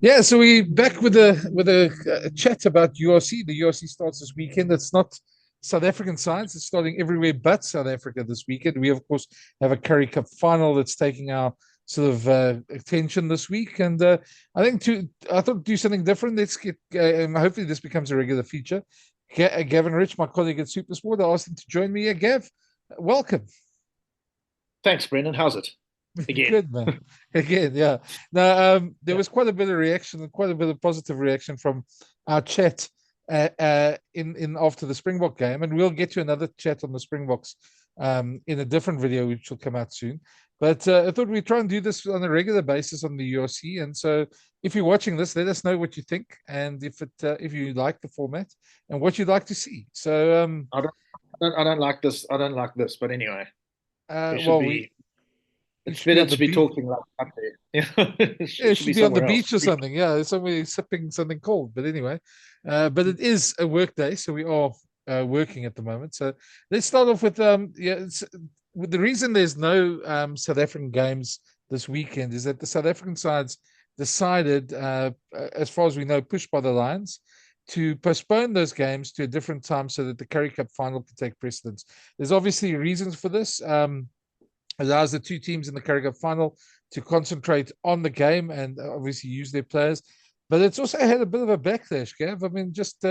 Yeah, so we back with a chat about URC. The URC starts this weekend. It's not South African sides. It's starting everywhere but South Africa this weekend. We of course have a Currie Cup final that's taking our sort of attention this week, and I thought do something different. Let's get hopefully this becomes a regular feature. Gavin Rich, my colleague at Supersport, I asked him to join me. Gav, welcome. Thanks, Brendan. How's it? Again. Good man. Again, yeah. Now, there Yeah. was quite a bit of reaction and quite a bit of positive reaction from our chat in after the Springbok game, and we'll get to another chat on the Springboks in a different video, which will come out soon. But I thought we'd try and do this on a regular basis on the URC. And so, if you're watching this, let us know what you think, and if you like the format and what you'd like to see. So, I don't like this. I don't like this. But anyway, we should well, we be. you It's should be better on the to be beach. talking like up there. Yeah, it Yeah, should it should should be be on the somewhere else. beach or something. Yeah, somebody sipping something cold. But anyway, but it is a work day, so we are working at the moment. So let's start off with with the reason there's no South African games this weekend is that the South African sides decided, as far as we know, pushed by the Lions, to postpone those games to a different time so that the Currie Cup final can take precedence. There's obviously reasons for this. Allows the two teams in the Currie Cup final to concentrate on the game and obviously use their players. But it's also had a bit of a backlash, Gav. I mean, just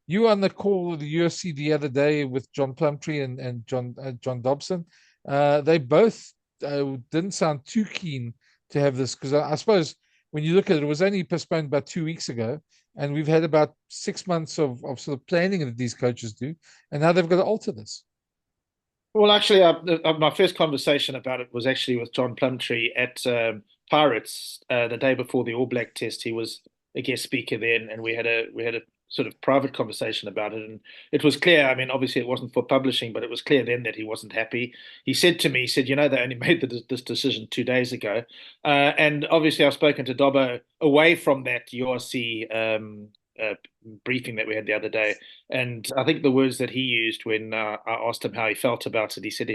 you were on the call with the UFC the other day with John Plumtree and John Dobson. They both didn't sound too keen to have this because I suppose when you look at it, it was only postponed about 2 weeks ago, and we've had about 6 months of sort of planning that these coaches do, and now they've got to alter this. Well, actually, my first conversation about it was actually with John Plumtree at Pirates the day before the All Black Test. He was a guest speaker then, and we had a sort of private conversation about it. And it was clear. I mean, obviously, it wasn't for publishing, but it was clear then that he wasn't happy. He said to me, he said, they only made this decision 2 days ago, and obviously, I've spoken to Dobbo away from that URC. Uh, Briefing that we had the other day. And I think the words that he used when I asked him how he felt about it, he said,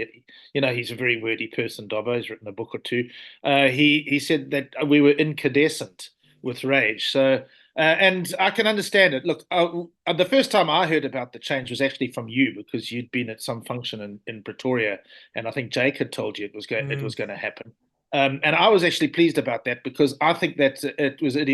he's a very wordy person, Dobbo. He's written a book or two. He said that we were incandescent with rage. So, and I can understand it. Look, the first time I heard about the change was actually from you because you'd been at some function in Pretoria, and I think Jake had told you it Mm. was going to happen. And I was actually pleased about that because I think that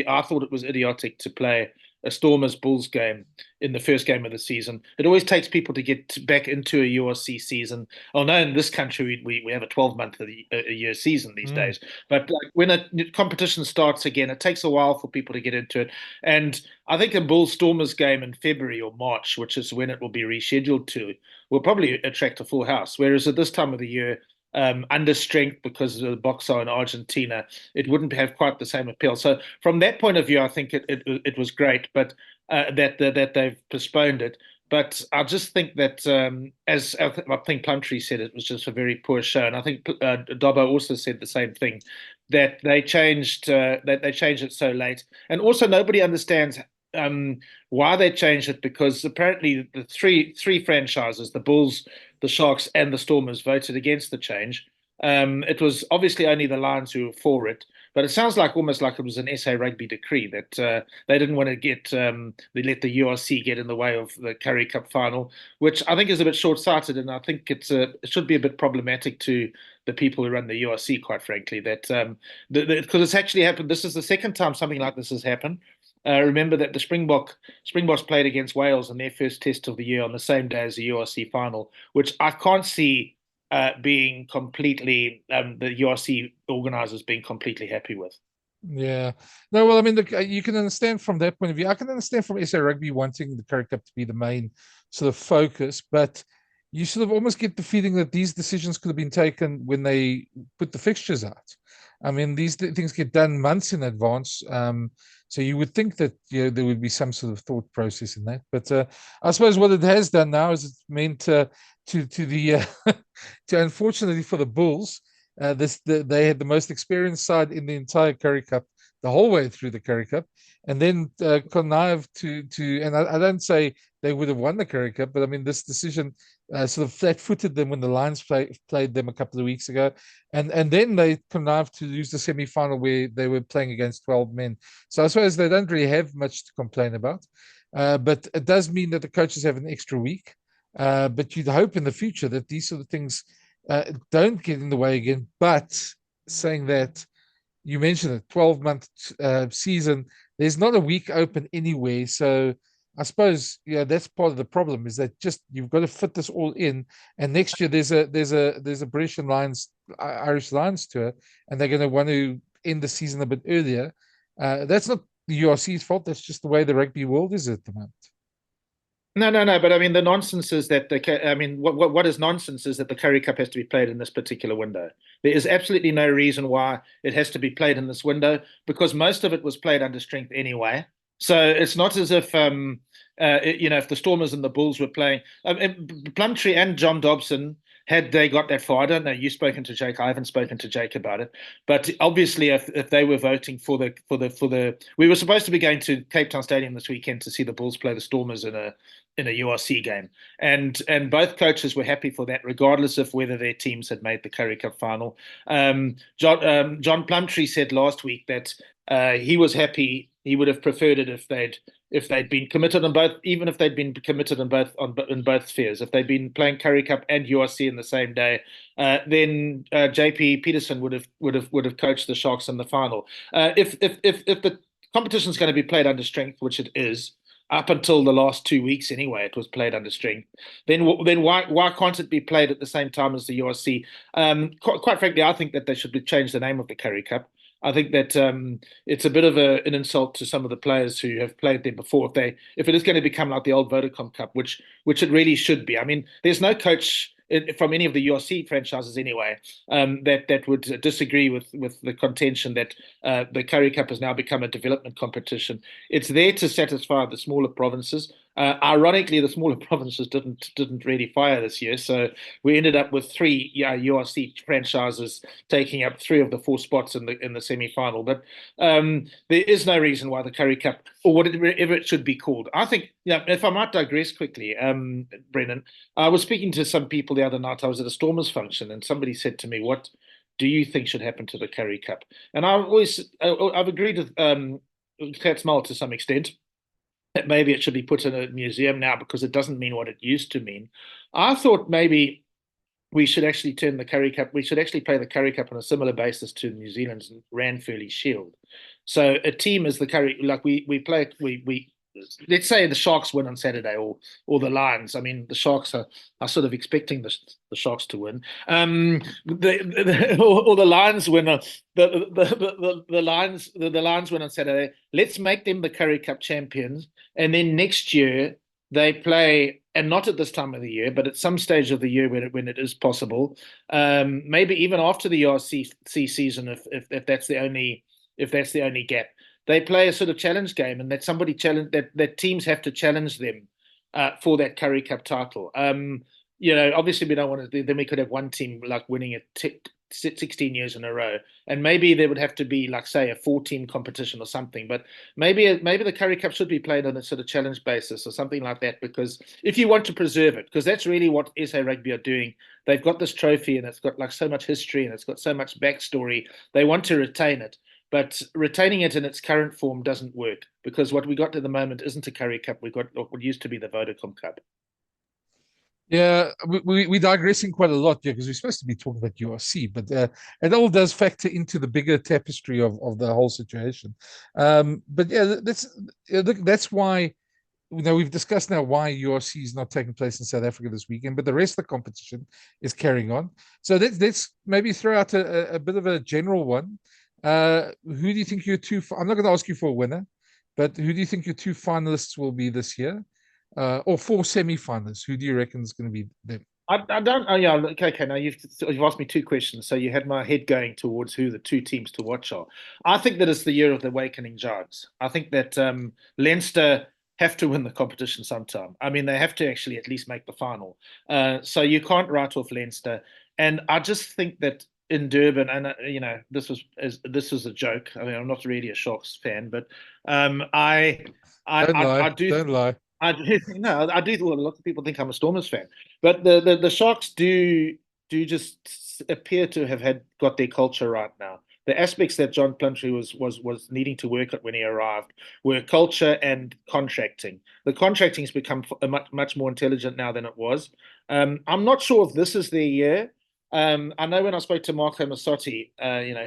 I thought it was idiotic to play a Stormers Bulls game in the first game of the season. It always takes people to get back into a URC season. Oh no, in this country we have a 12-month a year season these Mm. days. But like when a competition starts again, it takes a while for people to get into it. And I think a Bulls Stormers game in February or March, which is when it will be rescheduled to, will probably attract a full house. Whereas at this time of the year, under strength because of the Boxer in Argentina, it wouldn't have quite the same appeal. So from that point of view, I think it was great, but that they've postponed it. But I just think that, as I think Plumtree said, it was just a very poor show, and I think Dobbo also said the same thing, that they changed it so late, and also nobody understands why they changed it because apparently the three franchises, the Bulls, the Sharks, and the Stormers, voted against the change. It was obviously only the Lions who were for it, but it sounds like almost like it was an SA Rugby decree that they didn't want to they let the URC get in the way of the Currie Cup final, which I think is a bit short-sighted, and I think it should be a bit problematic to the people who run the URC, quite frankly, that because it's actually happened. This is the second time something like this has happened. Remember that the Springboks played against Wales in their first test of the year on the same day as the URC final, which I can't see being completely the URC organisers being completely happy with. Yeah. No, well, I mean, look, you can understand from that point of view. I can understand from SA Rugby wanting the Currie Cup to be the main sort of focus, but you sort of almost get the feeling that these decisions could have been taken when they put the fixtures out. I mean, these things get done months in advance. So you would think that there would be some sort of thought process in that. But I suppose what it has done now is it's meant to the to unfortunately for the Bulls, They had the most experienced side in the entire Currie Cup the whole way through the Currie Cup, and then connived to. And I don't say they would have won the Currie Cup, but I mean this decision sort of flat-footed them when the Lions played them a couple of weeks ago, and then they connived to lose the semi-final where they were playing against 12 men. So I suppose they don't really have much to complain about, but it does mean that the coaches have an extra week. But you'd hope in the future that these sort of things don't get in the way again. But saying that, you mentioned a 12-month season, there's not a week open anywhere. So I suppose that's part of the problem, is that just you've got to fit this all in. And next year there's a British and Lions Irish Lions tour, and they're going to want to end the season a bit earlier. That's not the URC's fault. That's just the way the rugby world is at the moment. No, no, no. But I mean, the nonsense is that I mean, what is nonsense is that the Currie Cup has to be played in this particular window. There is absolutely no reason why it has to be played in this window, because most of it was played under strength anyway. So it's not as if if the Stormers and the Bulls were playing, Plumtree and John Dobson, had they got that far. I don't know. You've spoken to Jake. I haven't spoken to Jake about it. But obviously, if they were voting we were supposed to be going to Cape Town Stadium this weekend to see the Bulls play the Stormers in a URC game, and both coaches were happy for that, regardless of whether their teams had made the Currie Cup final. John Plumtree said last week that he was happy. He would have preferred it if they'd been committed on both, even if they'd been committed in both spheres. If they'd been playing Currie Cup and URC in the same day, then JP Peterson would have coached the Sharks in the final. If the competition is going to be played under strength, which it is, up until the last 2 weeks anyway, it was played under strength. Then why can't it be played at the same time as the URC? Quite frankly, I think that they should change the name of the Currie Cup. I think that it's a bit of an insult to some of the players who have played there before. If it is going to become like the old Vodacom Cup, which it really should be. I mean, there's no coach from any of the URC franchises anyway that would disagree with the contention that the Currie Cup has now become a development competition. It's there to satisfy the smaller provinces. Ironically, the smaller provinces didn't really fire this year, so we ended up with three URC franchises taking up 3 of the 4 spots in the semi-final. But there is no reason why the Currie Cup, or whatever it should be called. I think, if I might digress quickly, Brennan, I was speaking to some people the other night. I was at a Stormers function, and somebody said to me, "What do you think should happen to the Currie Cup?" And I've agreed with Kat Small to some extent, that maybe it should be put in a museum now because it doesn't mean what it used to mean. I thought maybe we should actually turn the Currie Cup, we should actually play the Currie Cup on a similar basis to New Zealand's Ranfurly Shield. So a team is the Currie, like we play, we let's say the Sharks win on Saturday, or the Lions. I mean, the Sharks are sort of expecting the Sharks to win. Or the Lions win. The Lions win on Saturday. Let's make them the Currie Cup champions, and then next year they play, and not at this time of the year, but at some stage of the year when it is possible. Maybe even after the URC season, if that's the only gap. They play a sort of challenge game, and that teams have to challenge them for that Currie Cup title. Obviously we don't want to. Then we could have one team like winning it 16 years in a row, and maybe there would have to be, like, say, a 4-team competition or something. But maybe the Currie Cup should be played on a sort of challenge basis or something like that, because if you want to preserve it, because that's really what SA Rugby are doing. They've got this trophy, and it's got like so much history, and it's got so much backstory. They want to retain it. But retaining it in its current form doesn't work, because what we got at the moment isn't a Currie Cup. We got what used to be the Vodacom Cup. Yeah, we're digressing quite a lot here because we're supposed to be talking about URC, but it all does factor into the bigger tapestry of the whole situation. But yeah, that's why, we've discussed now why URC is not taking place in South Africa this weekend, but the rest of the competition is carrying on. So let's maybe throw out a bit of a general one. Who do you think your two? I'm not going to ask you for a winner, but who do you think your 2 finalists will be this year, or 4 semi-finalists? Who do you reckon is going to be them? I don't. Oh yeah. Okay. Now you've asked me 2 questions, so you had my head going towards who the 2 teams to watch are. I think that it's the year of the awakening giants. I think that Leinster have to win the competition sometime. I mean, they have to actually at least make the final. So you can't write off Leinster, and I just think that in Durban, and this was a joke. I mean, I'm not really a Sharks fan, but I Don't I lie. do Don't lie. I do no, I do. Well, a lot of people think I'm a Stormers fan, but the Sharks do just appear to have got their culture right now. The aspects that John Plumtree was needing to work at when he arrived were culture and contracting. The contracting has become much more intelligent now than it was. I'm not sure if this is their year. I know when I spoke to Marco Massotti,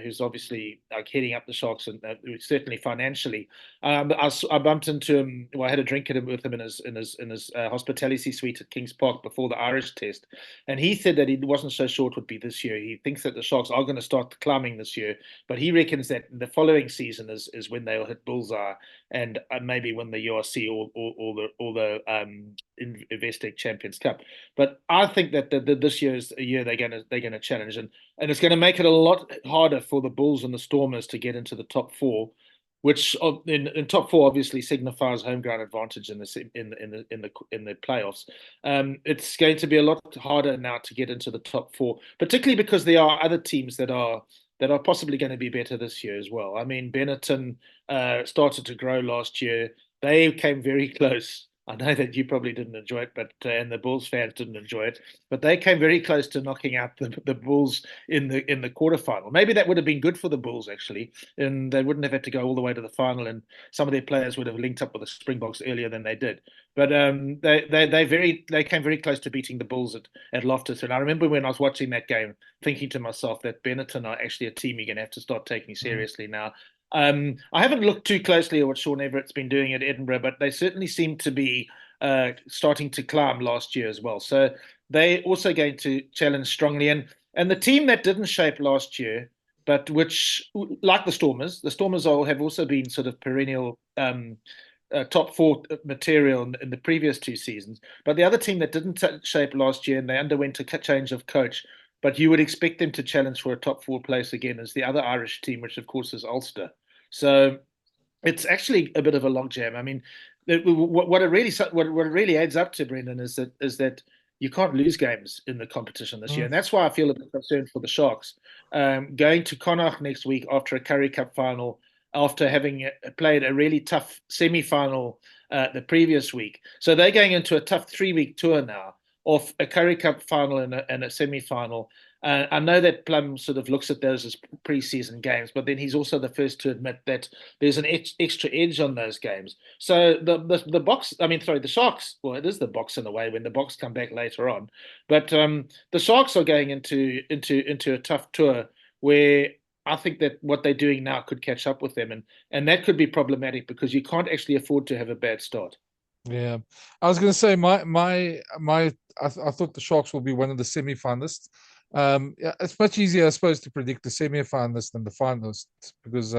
who's obviously like heading up the Sharks and certainly financially, I bumped into him. Well, I had a drink with him in his hospitality suite at Kings Park before the Irish test, and he said that he wasn't so sure it would be this year. He thinks that the Sharks are going to start climbing this year, but he reckons that the following season is when they'll hit bullseye and maybe win the URC or the Investec Champions Cup. But I think that this year is a year they're gonna challenge, and it's going to make it a lot harder for the Bulls and the Stormers to get into the top four, which in top four obviously signifies home ground advantage in the playoffs. It's going to be a lot harder now to get into the top four, particularly because there are other teams that are possibly going to be better this year as well. I mean, Benetton started to grow last year. They came very close. I know that you probably didn't enjoy it, but and the Bulls fans didn't enjoy it, but they came very close to knocking out the Bulls in the quarterfinal. Maybe that would have been good for the Bulls actually, and they wouldn't have had to go all the way to the final, and some of their players would have linked up with the Springboks earlier than they did. But they came very close to beating the Bulls at Loftus. And I remember when I was watching that game, thinking to myself that Benetton are actually a team you're going to have to start taking seriously now. I haven't looked too closely at what Sean Everett's been doing at Edinburgh, but they certainly seem to be starting to climb last year as well. So they're also going to challenge strongly. And the team that didn't shape last year, but which, like the Stormers have also been sort of perennial top four material in the previous two seasons. But the other team that didn't shape last year and they underwent a change of coach, but you would expect them to challenge for a top four place again, is the other Irish team, which of course is Ulster. So it's actually a bit of a logjam. I mean, what it really adds up to, Brendan, is that you can't lose games in the competition this year, Mm. and that's why I feel a bit concerned for the Sharks. Going to Connacht next week after a Currie Cup final, after having played a really tough semi-final the previous week, so they're going into a tough 3-week tour now of a Currie Cup final and a semi-final. I know that Plum sort of looks at those as preseason games, but then he's also the first to admit that there's an extra edge on those games. So the box, I mean, sorry, the Sharks. Well, it is the box in a way when the box come back later on, but the Sharks are going into a tough tour where I think that what they're doing now could catch up with them, and that could be problematic because you can't actually afford to have a bad start. Yeah, I was going to say I thought the Sharks will be one of the semi-finalists. Yeah, it's much easier, I suppose, to predict the semi-finalists than the finalists because,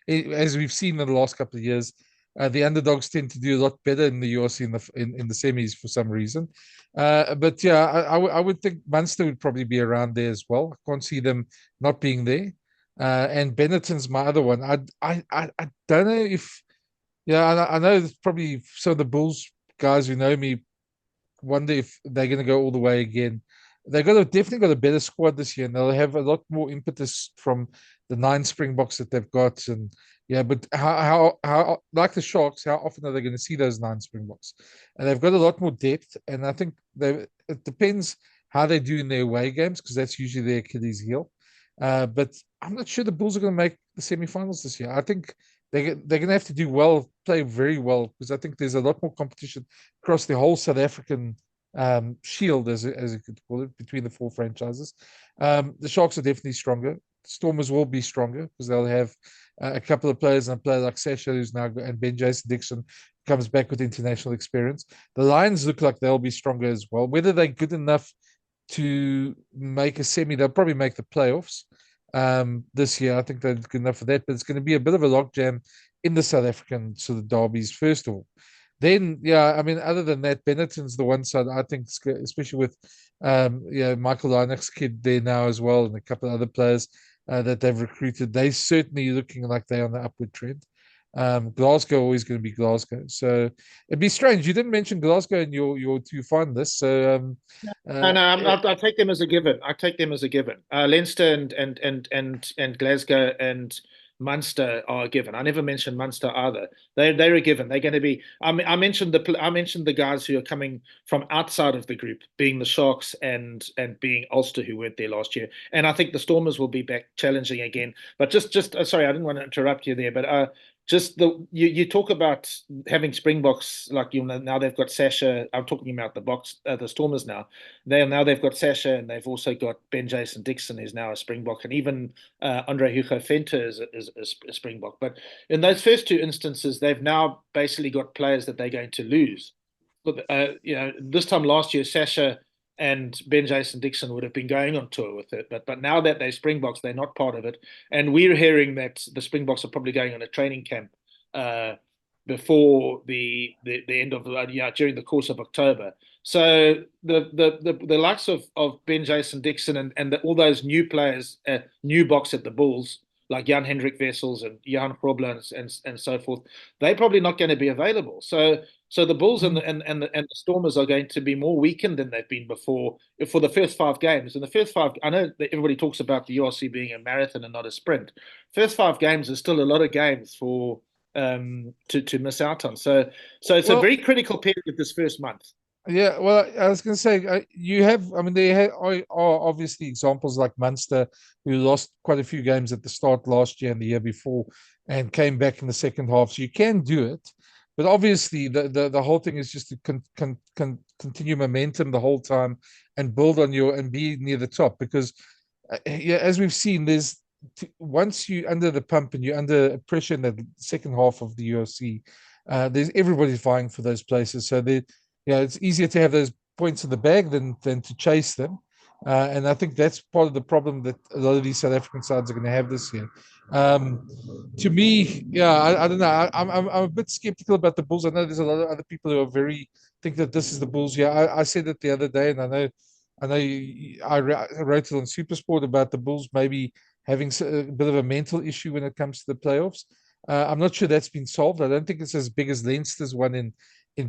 as we've seen in the last couple of years, the underdogs tend to do a lot better in the URC in the semis for some reason. But yeah, I would think Munster would probably be around there as well. I can't see them not being there. And Benetton's my other one. I don't know if yeah, I know it's probably some of the Bulls guys who know me wonder if they're going to go all the way again. Definitely got a better squad this year, and they'll have a lot more impetus from the 9 Springboks that they've got. And yeah, but how like the Sharks, how often are they going to see those 9 Springboks? And they've got a lot more depth, and I think it depends how they do in their away games because that's usually their Achilles heel. But I'm not sure the Bulls are going to make the semi-finals this year. I think they're going to have to do well, play very well, because I think there's a lot more competition across the whole South African shield, as you could call it, between the 4 franchises. The Sharks are definitely stronger. Stormers will be stronger because they'll have a couple of players, and a player like Sasha, who's now and Ben Jason Dixon comes back with international experience. The Lions look like they'll be stronger as well. Whether they're good enough to make a semi, they'll probably make the playoffs this year. I think they're good enough for that, but it's going to be a bit of a logjam in the South African sort of derbies, first of all. Then, yeah, I mean, other than that, Benetton's the one side I think, especially with, Michael Lynach's kid there now as well, and a couple of other players that they've recruited. They certainly looking like they're on the upward trend. Glasgow always going to be Glasgow. So it'd be strange. You didn't mention Glasgow in your two finalists. So No, uh, I'll take them as a given. I take them as a given. Leinster and Glasgow and Munster are a given. I never mentioned Munster either. They're a given. They're going to be. I mentioned the guys who are coming from outside of the group, being the Sharks and being Ulster, who weren't there last year. And I think the Stormers will be back challenging again. But just sorry, I didn't want to interrupt you there, but just you talk about having Springboks, like, now they've got Sasha. I'm talking about the Stormers now. They've got Sasha, and they've also got Ben Jason Dixon, who's now a Springbok, and even Andre Hugo Venter is a Springbok. But in those first two instances, they've now basically got players that they're going to lose. But this time last year, Sasha and Ben Jason Dixon would have been going on tour with it, but now that they're Springboks, they're not part of it. And we're hearing that the Springboks are probably going on a training camp before the end of during the course of October. So the likes of Ben Jason Dixon and all those new players, new box at the Bulls, like Jan Hendrik Wessels and Johan Grobler and so forth, they're probably not going to be available. So the Bulls and the Stormers are going to be more weakened than they've been before for the first 5 games. And the first five, I know that everybody talks about the URC being a marathon and not a sprint. First 5 games is still a lot of games for to miss out on. So it's a very critical period this first month. Yeah, well, I was going to say you have. I mean, are obviously examples like Munster, who lost quite a few games at the start last year and the year before, and came back in the second half. So you can do it, but obviously the whole thing is just to continue momentum the whole time and build on and be near the top, because yeah, as we've seen, once you're under the pump and you're under pressure in the second half of the URC, there's everybody's vying for those places. So it's easier to have those points in the bag than to chase them. And I think that's part of the problem that a lot of these South African sides are going to have this year. To me, yeah, I don't know. I'm a bit skeptical about the Bulls. I know there's a lot of other people who think that this is the Bulls. Yeah, I said it the other day, and I wrote it on Supersport about the Bulls maybe having a bit of a mental issue when it comes to the playoffs. I'm not sure that's been solved. I don't think it's as big as Leinster's one in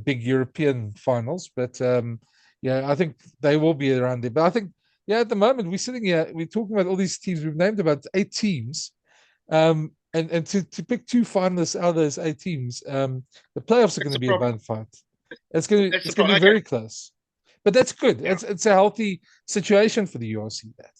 big European finals, but yeah, I think they will be around there. But I think, yeah, at the moment we're sitting here, we're talking about all these teams. We've named about 8 teams, and to pick 2 finalists out of those 8 teams, the playoffs are going to be a bun fight. It's going to be very close, but that's good. Yeah. It's a healthy situation for the URC. That.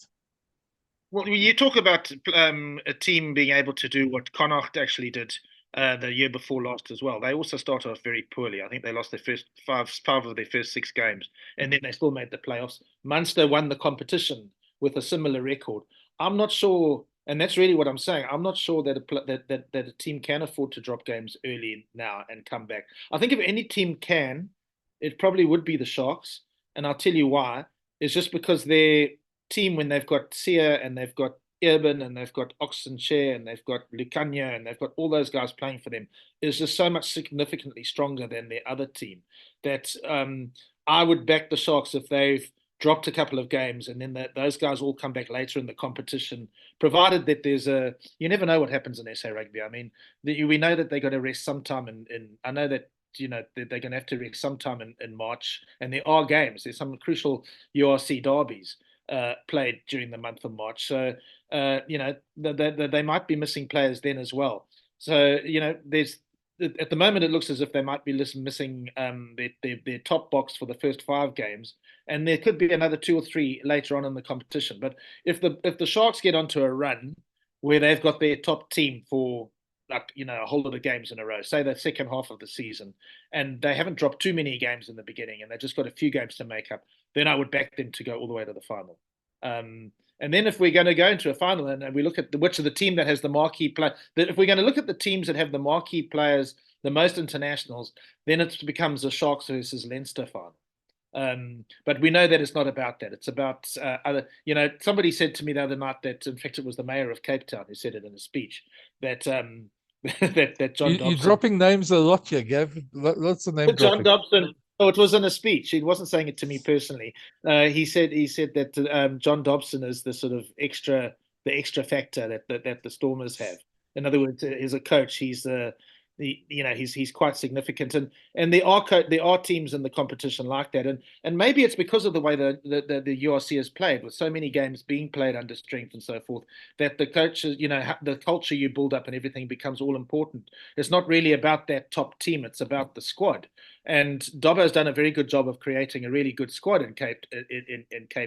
Well, you talk about a team being able to do what Connacht actually did the year before last as well. They also started off very poorly. I think they lost their first five of their first 6 games, and then they still made the playoffs. Munster won the competition with a similar record. I'm not sure, and that's really what I'm saying. I'm not sure that a team can afford to drop games early now and come back. I think if any team can, it probably would be the Sharks, and I'll tell you why. It's just because their team, when they've got Sia and they've got Urban and they've got Oxenshare and they've got Lucania and they've got all those guys playing for them, is just so much significantly stronger than their other team that I would back the Sharks if they've dropped a couple of games and then those guys all come back later in the competition, provided that you never know what happens in SA Rugby. I mean, we know that they're going to rest sometime I know that they're going to have to rest sometime in March, and there are games. There's some crucial URC derbies played during the month of March. So, they might be missing players then as well. So, there's at the moment it looks as if they might be missing their top box for the first 5 games, and there could be another 2 or 3 later on in the competition. But if the Sharks get onto a run where they've got their top team for a whole lot of games in a row, say the second half of the season, and they haven't dropped too many games in the beginning, and they've just got a few games to make up, then I would back them to go all the way to the final. And then if we're going to go into a final and we look at which of the team that has the marquee player, if we're going to look at the teams that have the marquee players, the most internationals, then it becomes a Sharks versus Leinster final. But we know that it's not about that. It's about other. Somebody said to me the other night that, in fact, it was the mayor of Cape Town who said it in a speech that that John Dobson. You're dropping names a lot here, Gav. Lots of name John dropping. Dobson. Oh, it was in a speech. He wasn't saying it to me personally. He said that John Dobson is the sort of extra factor that the Stormers have. In other words, as a coach, he's he's quite significant, and there are teams in the competition like that, and maybe it's because of the way the URC has played, with so many games being played under strength and so forth, that the coaches, the culture you build up and everything becomes all important. It's not really about that top team; it's about the squad. And Dobbo's done a very good job of creating a really good squad in Cape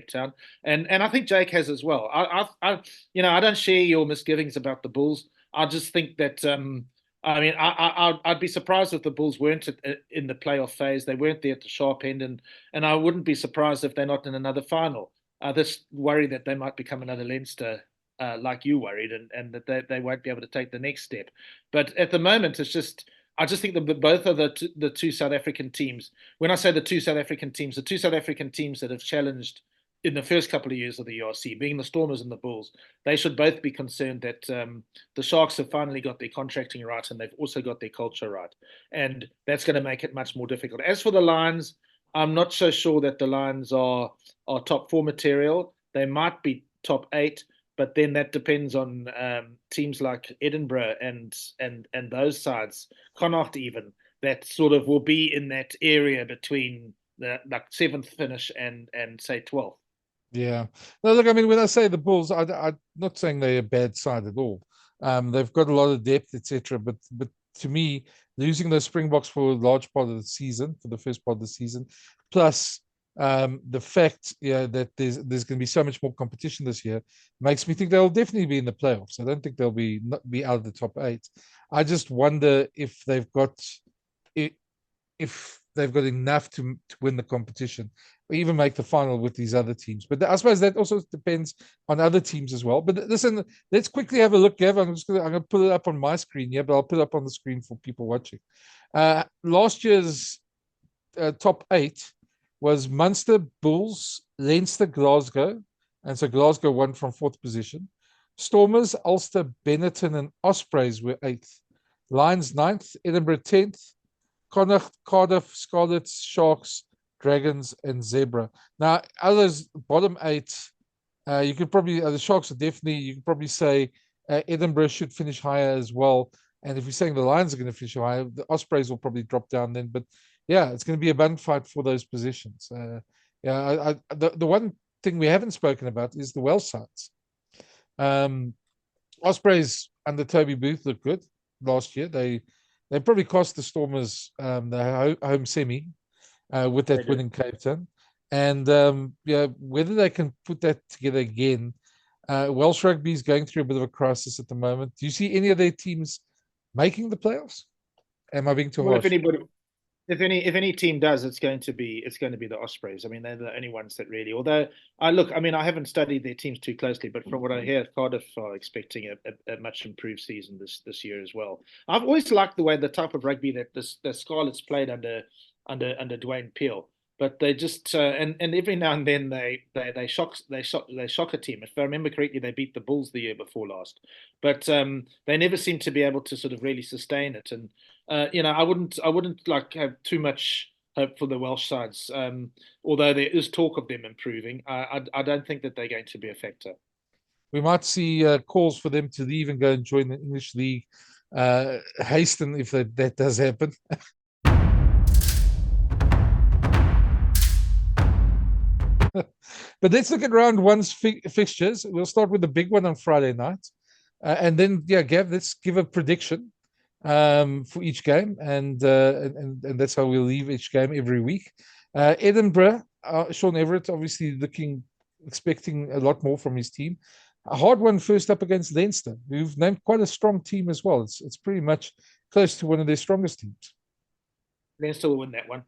Town, and I think Jake has as well. I don't share your misgivings about the Bulls. I just think that I'd be surprised if the Bulls weren't in the playoff phase. They weren't there at the sharp end, and I wouldn't be surprised if they're not in another final. This worry that they might become another Leinster, like you worried, and that they won't be able to take the next step. But at the moment, I just think that both of the two South African teams. When I say the two South African teams, the two South African teams that have challenged in the first couple of years of the URC, being the Stormers and the Bulls, they should both be concerned that the Sharks have finally got their contracting right, and they've also got their culture right. And that's going to make it much more difficult. As for the Lions, I'm not so sure that the Lions are top four material. They might be top eight, but then that depends on teams like Edinburgh and those sides, Connacht even, that sort of will be in that area between the like seventh finish and say 12th. Yeah. No, look, I mean, when I say the Bulls, I'm not saying they're a bad side at all. They've got a lot of depth, etc. But to me, losing those Springboks for a large part of the season, for the first part of the season, plus the fact, that there's going to be so much more competition this year, makes me think they'll definitely be in the playoffs. I don't think they'll not be out of the top eight. I just wonder if they've got enough to win the competition, or even make the final with these other teams. But I suppose that also depends on other teams as well. But listen, let's quickly have a look, Gavin. I'm going to put it up on my screen here, but I'll put it up on the screen for people watching. Last year's top eight was Munster, Bulls, Leinster, Glasgow, and so Glasgow won from fourth position. Stormers, Ulster, Benetton, and Ospreys were eighth. Lions ninth, Edinburgh 10th, Connacht, Cardiff, Scarlets, Sharks, Dragons, and Zebra. Now, others, bottom eight, you could probably, the Sharks are definitely, you could probably say Edinburgh should finish higher as well. And if you're saying the Lions are going to finish higher, the Ospreys will probably drop down then. But yeah, it's going to be a bun fight for those positions. The one thing we haven't spoken about is the Welsh sides. Ospreys under Toby Booth looked good last year. They probably cost the Stormers the home semi with that win in Cape Town. And whether they can put that together again. Welsh rugby is going through a bit of a crisis at the moment. Do you see any of their teams making the playoffs? Am I being too harsh? If any team does, it's going to be the Ospreys. I mean, they're the only ones that really. Although I haven't studied their teams too closely, but from what I hear, Cardiff are expecting a much improved season this year as well. I've always liked the type of rugby that the Scarlets played under Dwayne Peel, but they just and every now and then they shock a team. If I remember correctly, they beat the Bulls the year before last, but they never seem to be able to sort of really sustain it. And I wouldn't like have too much hope for the Welsh sides. Although there is talk of them improving, I don't think that they're going to be a factor. We might see calls for them to leave and go and join the English League. Hasten if that does happen. But let's look at round one's fixtures. We'll start with the big one on Friday night. And then, Gav, let's give a prediction for each game. And that's how we'll leave each game every week. Edinburgh, Sean Everett, obviously expecting a lot more from his team. A hard one first up against Leinster, who've named quite a strong team as well. It's pretty much close to one of their strongest teams. Leinster will win that one.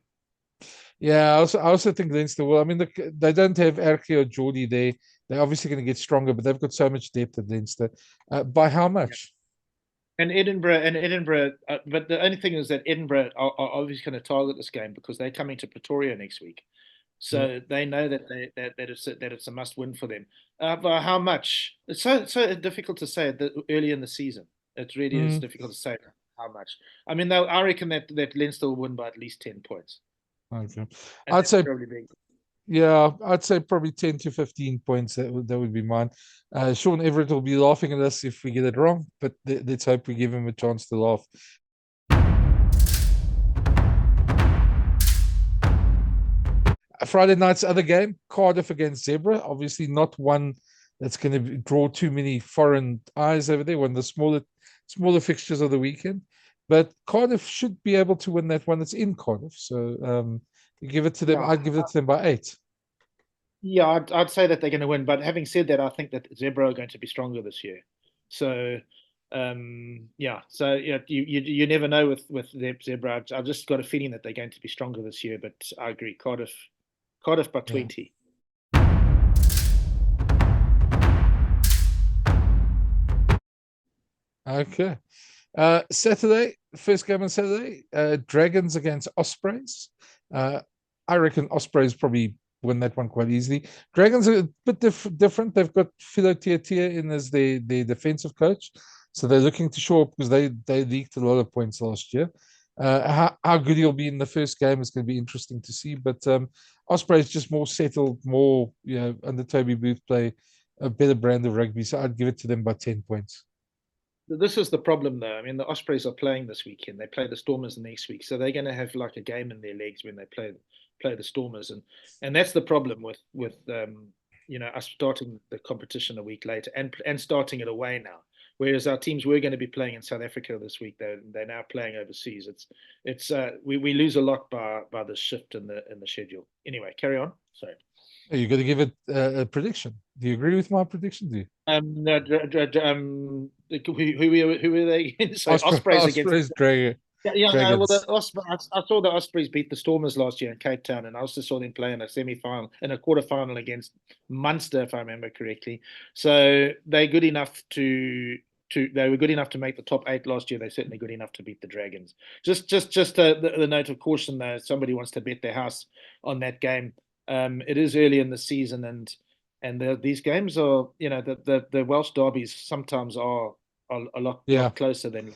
Yeah, I also think Leinster will. I mean, they don't have Erke or Geordie there. They're obviously going to get stronger, but they've got so much depth at Leinster. By how much? And Edinburgh, but the only thing is that Edinburgh are obviously going to target this game because they're coming to Pretoria next week, so they know that it's a must win for them. But how much? It's so difficult to say early in the season. It really is difficult to say how much. I mean, I reckon that Leinster will win by at least 10 points. Okay, I'd say probably big. Yeah, I'd say probably 10 to 15 points. That would be mine. Sean Everett will be laughing at us if we get it wrong, but let's hope we give him a chance to laugh. Friday night's other game, Cardiff against Zebra. Obviously, not one that's going to draw too many foreign eyes over there. One of the smaller fixtures of the weekend, but Cardiff should be able to win that one. It's in Cardiff, so you give it to them. Yeah, I'd give it to them by 8. yeah, I'd say that they're going to win. But having said that, I think that Zebra are going to be stronger this year. So, yeah. So yeah, you never know with Zebra. I've just got a feeling that they're going to be stronger this year. But I agree, Cardiff by Yeah. 20. Okay. Saturday, first game on Saturday, Dragons against Ospreys. I reckon Ospreys probably win that one quite easily. Dragons are a bit different. They've got Philo Tia in as their defensive coach. So they're looking to show up because they leaked a lot of points last year. How good he'll be in the first game is going to be interesting to see. But Ospreys just more settled, more, under Toby Booth play a better brand of rugby. So I'd give it to them by 10 points. This is the problem, though. I mean, the Ospreys are playing this weekend. They play the Stormers next week, so they're going to have like a game in their legs when they play the Stormers, and that's the problem with us starting the competition a week later and starting it away now. Whereas our teams were going to be playing in South Africa this week, they're now playing overseas. We lose a lot by the shift in the schedule. Anyway, carry on. Sorry. You're going to give it a prediction. Do you agree with my prediction? Do you? No, who were they again? Sorry, Ospreys against. Ospreys, Well, Dragons. I saw the Ospreys beat the Stormers last year in Cape Town, and I also saw them play in a semi-final, in a quarter-final against Munster, if I remember correctly. So they're good enough they were good enough to make the top 8 last year. They're certainly good enough to beat the Dragons. Just the note of caution, though, somebody wants to bet their house on that game. It is early in the season, and these games are, the Welsh derbies sometimes are a lot closer than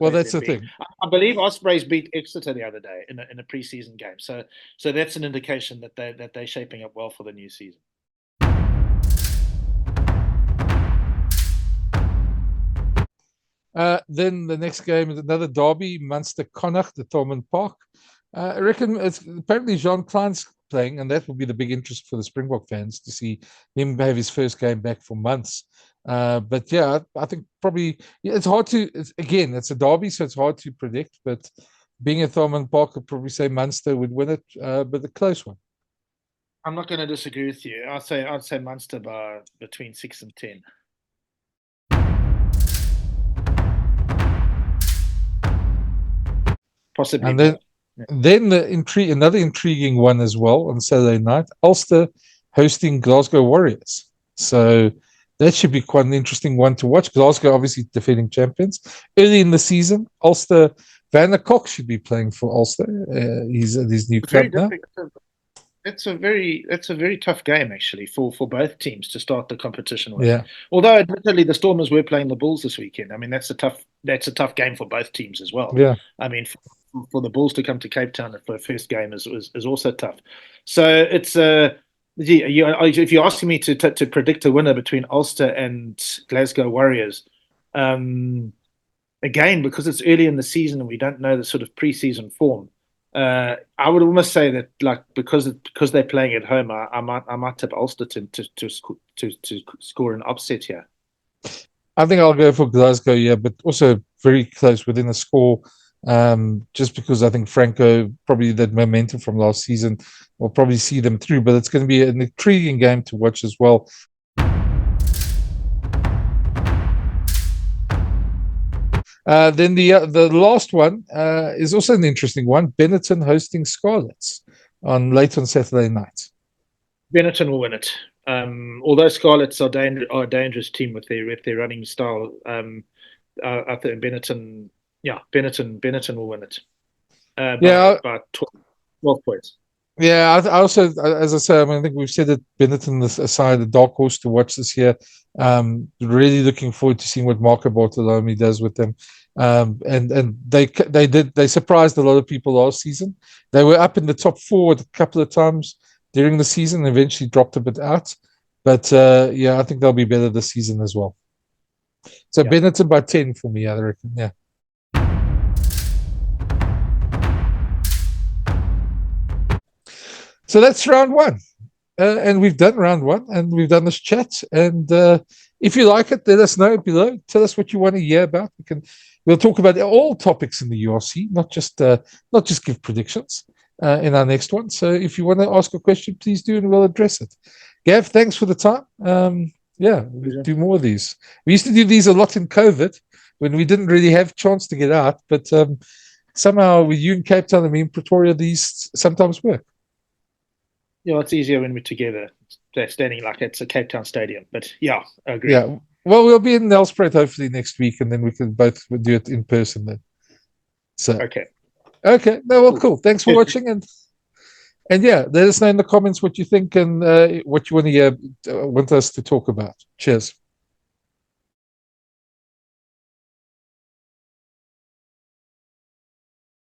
well, anticipate that's them the being. thing. I believe Ospreys beat Exeter the other day in a preseason game, so that's an indication that they're shaping up well for the new season. Then the next game is another derby, Munster Connacht at Thomond Park. I reckon it's apparently Jean Klein's playing, and that will be the big interest for the Springbok fans to see him have his first game back for months. But yeah, I think probably it's hard to. It's a derby, so it's hard to predict. But being at Thomond Park, I'd probably say Munster would win it, but a close one. I'm not going to disagree with you. I'd say Munster by between 6 and 10. Possibly. And then another intriguing one as well on Saturday night, Ulster hosting Glasgow Warriors. So that should be quite an interesting one to watch. Glasgow obviously defending champions early in the season. Ulster, Van der Kok should be playing for Ulster. He's at his new club now. It's a very tough game actually for both teams to start the competition with. Yeah. Although admittedly the Stormers were playing the Bulls this weekend. I mean that's a tough game for both teams as well. Yeah. I mean for the Bulls to come to Cape Town for the first game is also tough. So it's if you're asking me to predict a winner between Ulster and Glasgow Warriors, again because it's early in the season and we don't know the sort of preseason form. I would almost say that, like, because they're playing at home, I might tip Ulster to score an upset here. I think I'll go for Glasgow, yeah, but also very close within a score. Just because I think Franco, probably that momentum from last season, will probably see them through. But it's going to be an intriguing game to watch as well. Then the last one is also an interesting one. Benetton hosting Scarlets late on Saturday night. Benetton will win it. Although Scarlets are a dangerous team with their running style, I think Benetton will win it. By 12 points. Yeah, I also, as I say, I think we've said that Benetton aside, the dark horse to watch this year. Really looking forward to seeing what Marco Bartolome does with them. And they surprised a lot of people last season. They were up in the top 4 a couple of times, during the season, eventually dropped a bit out. But yeah, I think they'll be better this season as well. So Yeah. Benetton by 10 for me, I reckon. Yeah. So that's round one. And we've done round one and we've done this chat. And if you like it, let us know below. Tell us what you want to hear about. We'll talk about all topics in the URC, not just give predictions in our next one. So if you want to ask a question, please do and we'll address it. Gav, thanks for the time. Yeah, we'll do more of these. We used to do these a lot in COVID when we didn't really have a chance to get out, but somehow with you in Cape Town and me in Pretoria, these sometimes work. Yeah, it's easier when we're together. They're standing like it's a Cape Town stadium. But yeah, I agree. Yeah. Well, we'll be in Nelspruit hopefully next week, and then we can both do it in person then. So okay. No, well, cool. Thanks for watching, and yeah, let us know in the comments what you think and what you want to want us to talk about. Cheers.